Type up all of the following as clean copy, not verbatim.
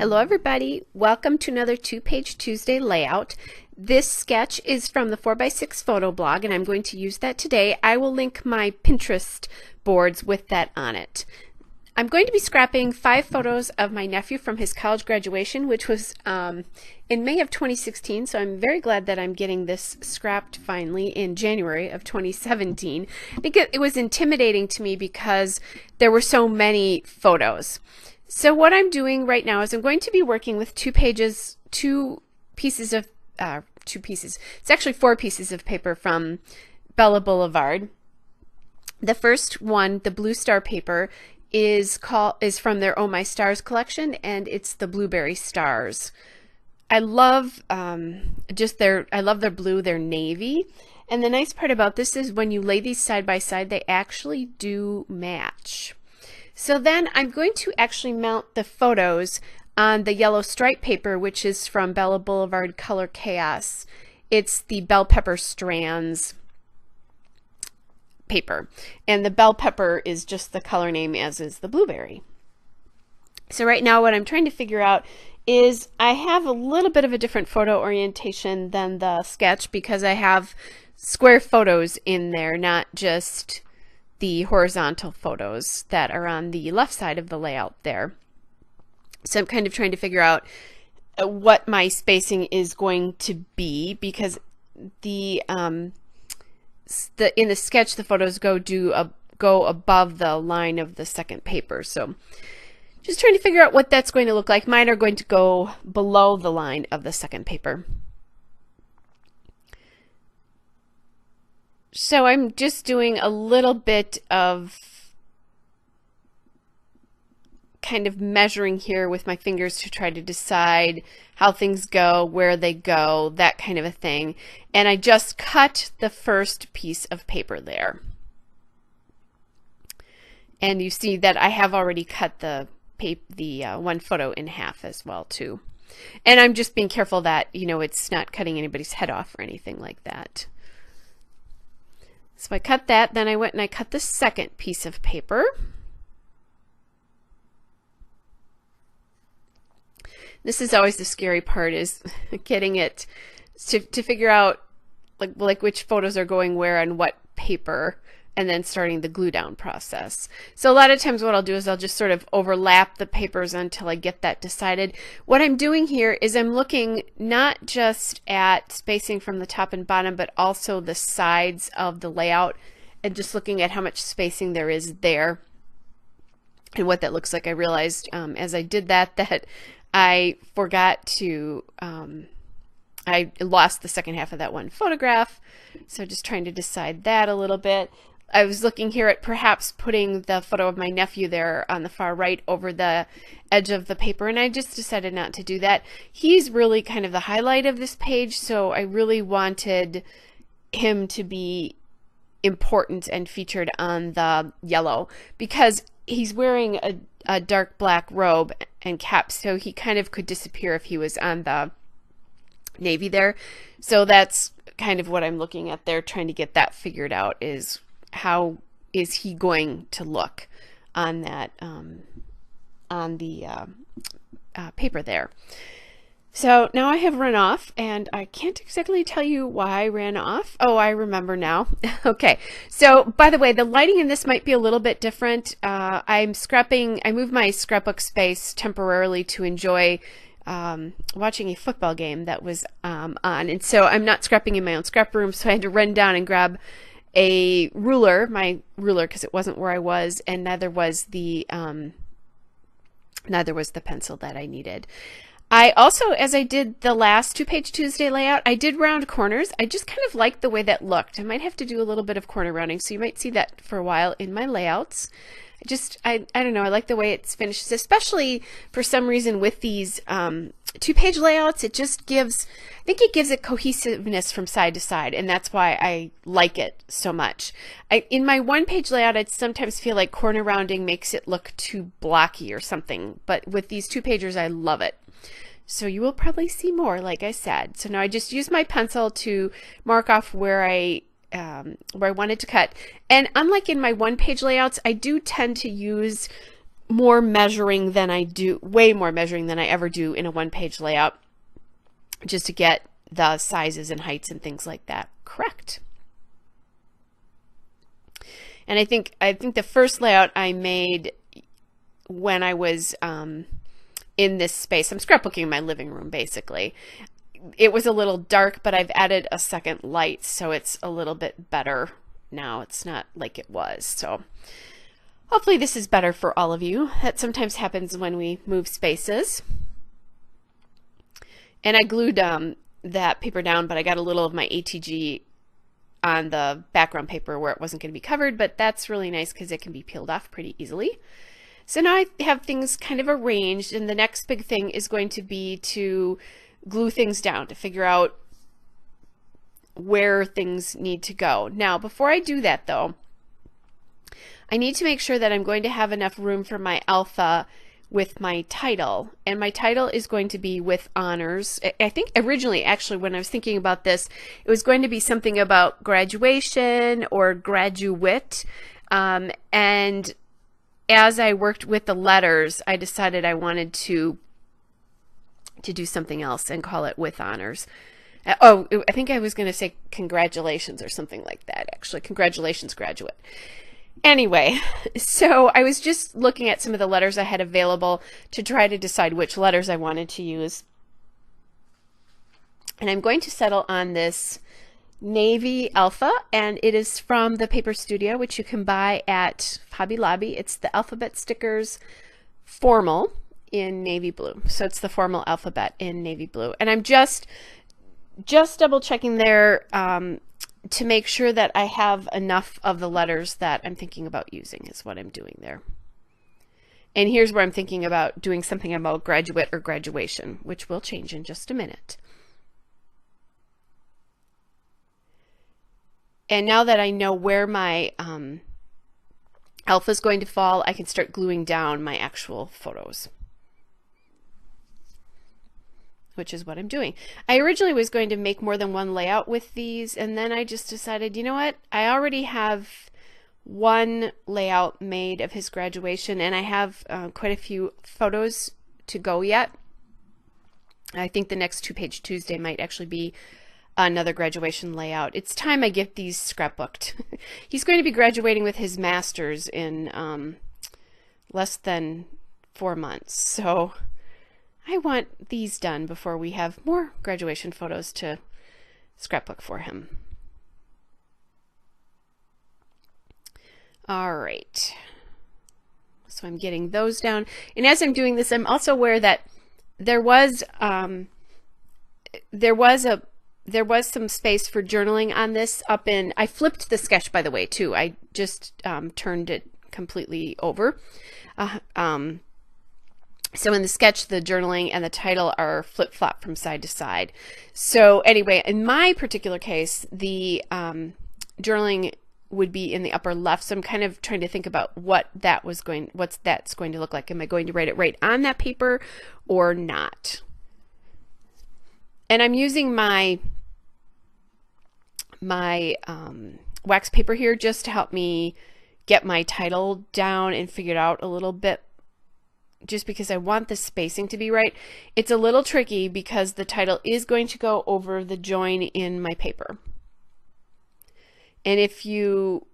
Hello everybody, welcome to another Two-Page Tuesday layout. This sketch is from the 4x6 photo blog and I'm going to use that today. I will link my Pinterest boards with that on it. I'm going to be scrapping 5 photos of my nephew from his college graduation, which was in May of 2016, so I'm very glad that I'm getting this scrapped finally in January of 2017. I think it was intimidating to me because there were so many photos. So what I'm doing right now is I'm going to be working with it's actually 4 pieces of paper from Bella Boulevard. The first one, the blue star paper, is from their Oh My Stars collection, and it's the blueberry stars. I love their blue, their navy. And the nice part about this is when you lay these side by side, they actually do match. So then I'm going to actually mount the photos on the yellow stripe paper, which is from Bella Boulevard Color Chaos. It's the bell pepper strands paper, and the bell pepper is just the color name, as is the blueberry. So right now what I'm trying to figure out is I have a little bit of a different photo orientation than the sketch because I have square photos in there, not just the horizontal photos that are on the left side of the layout there. So I'm kind of trying to figure out what my spacing is going to be, because in the sketch the photos go above the line of the second paper. So just trying to figure out what that's going to look like. Mine are going to go below the line of the second paper. So I'm just doing a little bit of kind of measuring here with my fingers to try to decide how things go, where they go, that kind of a thing. And I just cut the first piece of paper there. And you see that I have already cut the one photo in half as well too. And I'm just being careful that, you know, it's not cutting anybody's head off or anything like that. So I cut that, then I went and I cut the second piece of paper. This is always the scary part, is getting it to figure out like which photos are going where on what paper, and then starting the glue down process. So a lot of times what I'll do is I'll just sort of overlap the papers until I get that decided. What I'm doing here is I'm looking not just at spacing from the top and bottom, but also the sides of the layout, and just looking at how much spacing there is there and what that looks like. I realized as I did that I forgot to, I lost the second half of that one photograph. So just trying to decide that a little bit. I was looking here at perhaps putting the photo of my nephew there on the far right over the edge of the paper, and I just decided not to do that. He's really kind of the highlight of this page, so I really wanted him to be important and featured on the yellow because he's wearing a dark black robe and cap, so he kind of could disappear if he was on the navy there. So that's kind of what I'm looking at there, trying to get that figured out, is how is he going to look on that on the paper there. So now I have run off, and I can't exactly tell you why I ran off. Oh, I remember now. Okay, so by the way, the lighting in this might be a little bit different. I moved my scrapbook space temporarily to enjoy watching a football game that was on, and so I'm not scrapping in my own scrap room, so I had to run down and grab a ruler, my ruler, because it wasn't where I was, and neither was the pencil that I needed. I also, as I did the last Two-Page Tuesday layout, I did round corners. I just kind of liked the way that looked. I might have to do a little bit of corner rounding, so you might see that for a while in my layouts. I don't know, I like the way it's finished, especially for some reason with these two-page layouts. It just gives, I think it gives it cohesiveness from side to side, and that's why I like it so much. In my one-page layout, I'd sometimes feel like corner rounding makes it look too blocky or something, but with these two-pagers, I love it. So you will probably see more, like I said. So now I just use my pencil to mark off where I wanted to cut. And unlike in my one-page layouts, I do tend to use more measuring than I do, way more measuring than I ever do in a one-page layout, just to get the sizes and heights and things like that correct. And I think the first layout I made when I was in this space, I'm scrapbooking my living room basically. It was a little dark, but I've added a second light, so it's a little bit better now. It's not like it was. So hopefully this is better for all of you. That sometimes happens when we move spaces. And I glued that paper down, but I got a little of my ATG on the background paper where it wasn't going to be covered, but that's really nice because it can be peeled off pretty easily. So now I have things kind of arranged, and the next big thing is going to be to glue things down, to figure out where things need to go. Now, before I do that though, I need to make sure that I'm going to have enough room for my alpha with my title, and my title is going to be with honors. I think originally, actually, when I was thinking about this, it was going to be something about graduation or graduate, and as I worked with the letters, I decided I wanted to do something else and call it with honors. Oh, I think I was going to say congratulations or something like that, actually. Congratulations, graduate. Anyway, so I was just looking at some of the letters I had available to try to decide which letters I wanted to use. And I'm going to settle on this navy alpha, and it is from the Paper Studio, which you can buy at Hobby Lobby. It's the alphabet stickers formal in navy blue. So it's the formal alphabet in navy blue. And I'm just double checking there to make sure that I have enough of the letters that I'm thinking about using is what I'm doing there. And here's where I'm thinking about doing something about graduate or graduation, which will change in just a minute. And now that I know where my alpha is going to fall, I can start gluing down my actual photos, which is what I'm doing. I originally was going to make more than one layout with these, and then I just decided, you know what, I already have one layout made of his graduation, and I have quite a few photos to go yet. I think the next 2-page Tuesday might actually be another graduation layout. It's time I get these scrapbooked. He's going to be graduating with his master's in less than 4 months, so I want these done before we have more graduation photos to scrapbook for him. All right, so I'm getting those down, and as I'm doing this, I'm also aware that there was some space for journaling on this up in, I flipped the sketch, by the way, too. I just turned it completely over. So in the sketch, the journaling and the title are flip-flop from side to side. So anyway, in my particular case, the journaling would be in the upper left. So I'm kind of trying to think about what's that's going to look like. Am I going to write it right on that paper or not? And I'm using my wax paper here just to help me get my title down and figure it out a little bit, just because I want the spacing to be right. It's a little tricky because the title is going to go over the join in my paper. And if you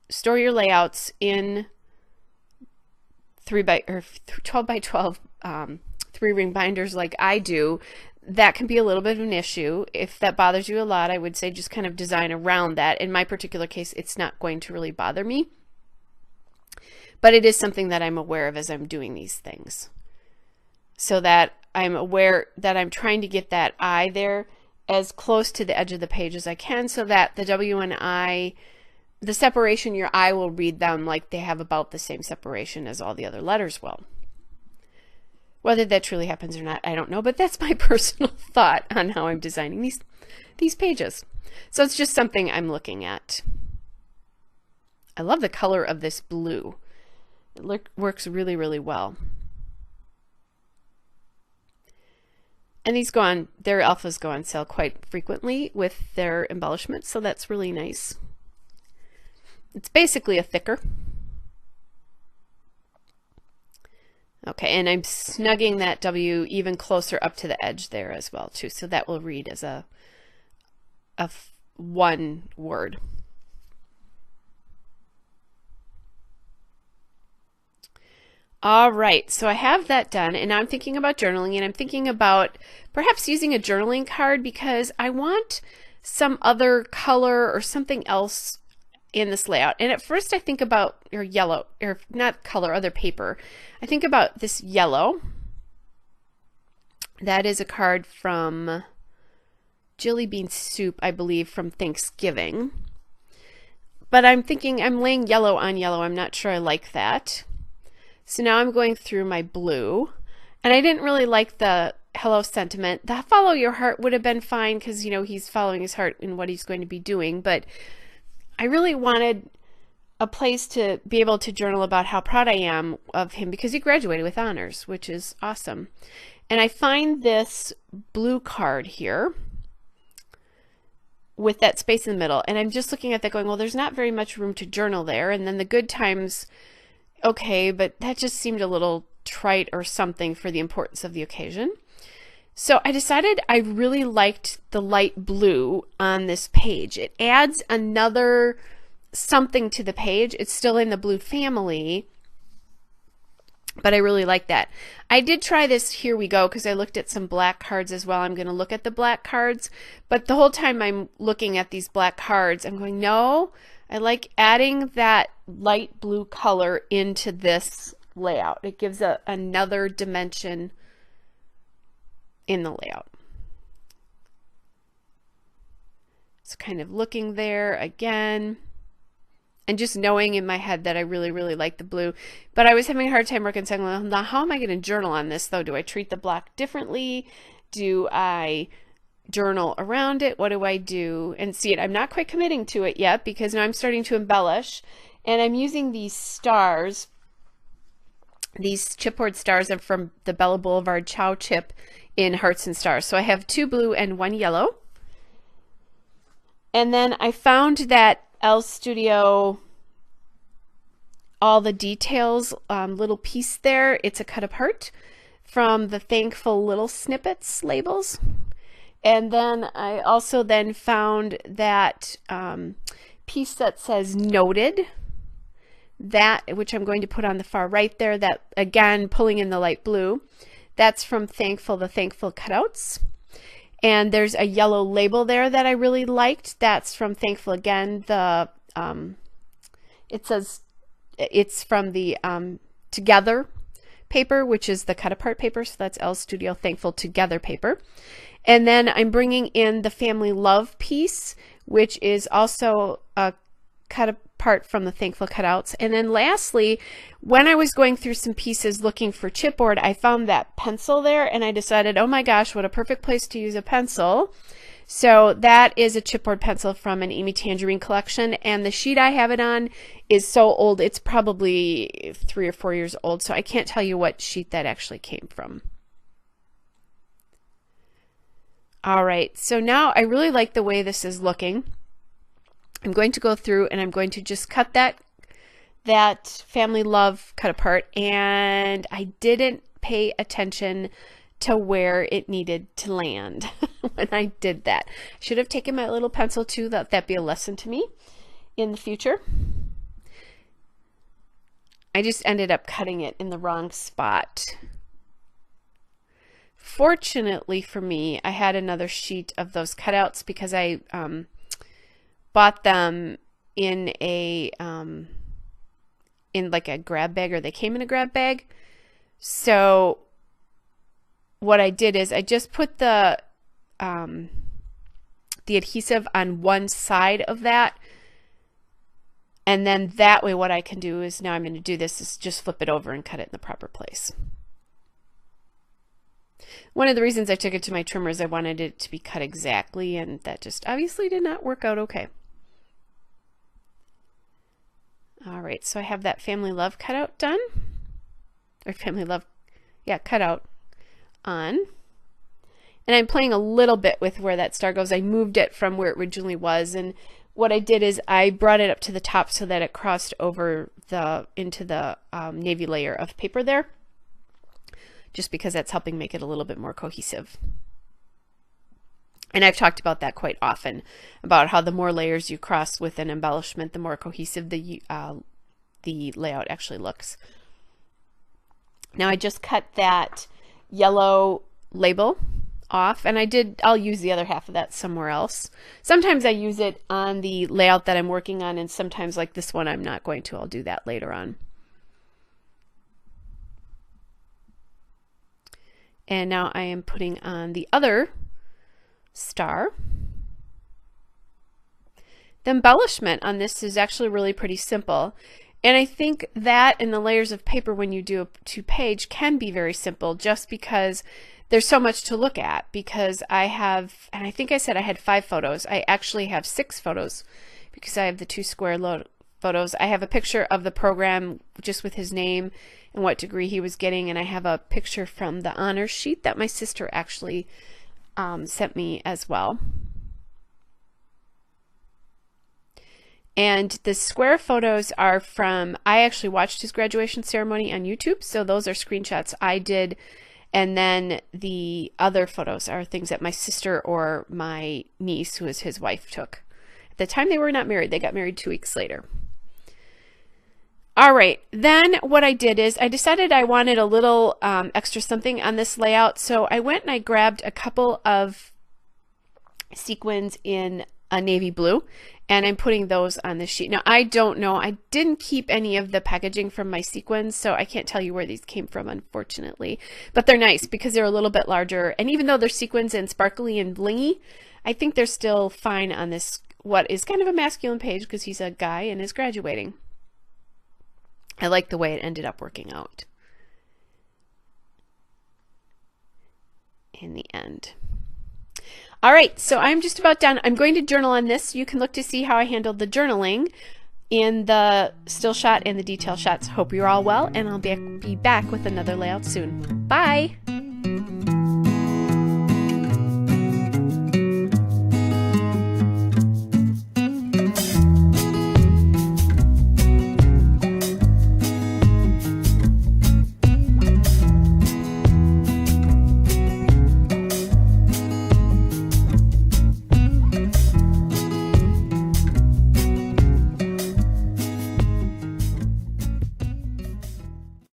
store your layouts in 12 by 12 3-ring binders like I do, that can be a little bit of an issue. If that bothers you a lot, I would say just kind of design around that. In my particular case, it's not going to really bother me, but it is something that I'm aware of as I'm doing these things, so that I'm aware that I'm trying to get that I there as close to the edge of the page as I can, so that the W and I, the separation, your eye will read them like they have about the same separation as all the other letters will. Whether that truly happens or not, I don't know, but that's my personal thought on how I'm designing these pages. So it's just something I'm looking at. I love the color of this blue. It works really, really well. And these their alphas go on sale quite frequently with their embellishment, so that's really nice. It's basically a thicker. Okay, and I'm snugging that W even closer up to the edge there as well too, so that will read as a one word. All right, so I have that done, and now I'm thinking about journaling, and I'm thinking about perhaps using a journaling card because I want some other color or something else in this layout. And at first I think about your yellow, or not color, other paper. I think about this yellow. That is a card from Jelly Bean Soup, I believe, from Thanksgiving. But I'm thinking I'm laying yellow on yellow. I'm not sure I like that. So now I'm going through my blue. And I didn't really like the hello sentiment. The follow your heart would have been fine because, you know, he's following his heart in what he's going to be doing. But I really wanted a place to be able to journal about how proud I am of him because he graduated with honors, which is awesome. And I find this blue card here with that space in the middle. And I'm just looking at that going, well, there's not very much room to journal there. And then the good times, okay, but that just seemed a little trite or something for the importance of the occasion. So I decided I really liked the light blue on this page. It adds another something to the page. It's still in the blue family, but I really like that. I did try this Here We Go because I looked at some black cards as well. I'm going to look at the black cards, but the whole time I'm looking at these black cards, I'm going, no, I like adding that light blue color into this layout. It gives another dimension in the layout. So kind of looking there again and just knowing in my head that I really, really like the blue. But I was having a hard time reconciling, well, now how am I going to journal on this though? Do I treat the black differently? Do I journal around it? What do I do? And see it, I'm not quite committing to it yet because now I'm starting to embellish and I'm using these stars. These chipboard stars are from the Bella Boulevard Chow Chip in Hearts and Stars. So I have 2 blue and 1 yellow. And then I found that Elle Studio All the Details little piece there. It's a cut apart from the Thankful Little Snippets labels. And then I also then found that piece that says Noted. That, which I'm going to put on the far right there, that again pulling in the light blue, that's from the Thankful Cutouts. And there's a yellow label there that I really liked. That's from Thankful again. The it says it's from the Together paper, which is the cut apart paper. So that's Elle Studio Thankful Together paper. And then I'm bringing in the Family Love piece, which is also a cut apart from the Thankful Cutouts. And then lastly, when I was going through some pieces looking for chipboard, I found that pencil there and I decided, oh my gosh, what a perfect place to use a pencil. So that is a chipboard pencil from an Amy Tangerine collection, and the sheet I have it on is so old, it's probably 3 or 4 years old, so I can't tell you what sheet that actually came from. All right, so now I really like the way this is looking. I'm going to go through and I'm going to just cut that Family Love cut apart, and I didn't pay attention to where it needed to land when I did that. I should have taken my little pencil too. That'd be a lesson to me in the future. I just ended up cutting it in the wrong spot. Fortunately for me, I had another sheet of those cutouts because I bought them in a in like a grab bag, or they came in a grab bag. So what I did is I just put the adhesive on one side of that, and then that way what I can do is, now I'm going to do this, is just flip it over and cut it in the proper place. One of the reasons I took it to my trimmer is I wanted it to be cut exactly, and that just obviously did not work out okay. All right, so I have that Family Love cutout done, or Family Love, yeah, cutout on. And I'm playing a little bit with where that star goes. I moved it from where it originally was, and what I did is I brought it up to the top so that it crossed over into the navy layer of paper there. just because that's helping make it a little bit more cohesive. And I've talked about that quite often, about how the more layers you cross with an embellishment, the more cohesive the layout actually looks. Now I just cut that yellow label off, and I'll use the other half of that somewhere else. Sometimes I use it on the layout that I'm working on, and sometimes, like this one, I'm not going to. I'll do that later on. And now I am putting on the other star. The embellishment on this is actually really pretty simple. And I think that and the layers of paper when you do a 2-page can be very simple, just because there's so much to look at. Because I have, and I think I said I had 5 photos. I actually have 6 photos because I have the 2 square photos. I have a picture of the program just with his name and what degree he was getting, and I have a picture from the honors sheet that my sister actually sent me as well. And the square photos are from, I actually watched his graduation ceremony on YouTube, so those are screenshots I did. And then the other photos are things that my sister or my niece, who is his wife, took. At the time they were not married. They got married 2 weeks later. All right, then what I did is I decided I wanted a little extra something on this layout. So I went and I grabbed a couple of sequins in a navy blue, and I'm putting those on this sheet. Now, I don't know, I didn't keep any of the packaging from my sequins, so I can't tell you where these came from, unfortunately. But they're nice because they're a little bit larger, and even though they're sequins and sparkly and blingy, I think they're still fine on this, what is kind of a masculine page because he's a guy and is graduating. I like the way it ended up working out in the end. All right, so I'm just about done. I'm going to journal on this. You can look to see how I handled the journaling in the still shot and the detail shots. Hope you're all well, and I'll be back with another layout soon. Bye!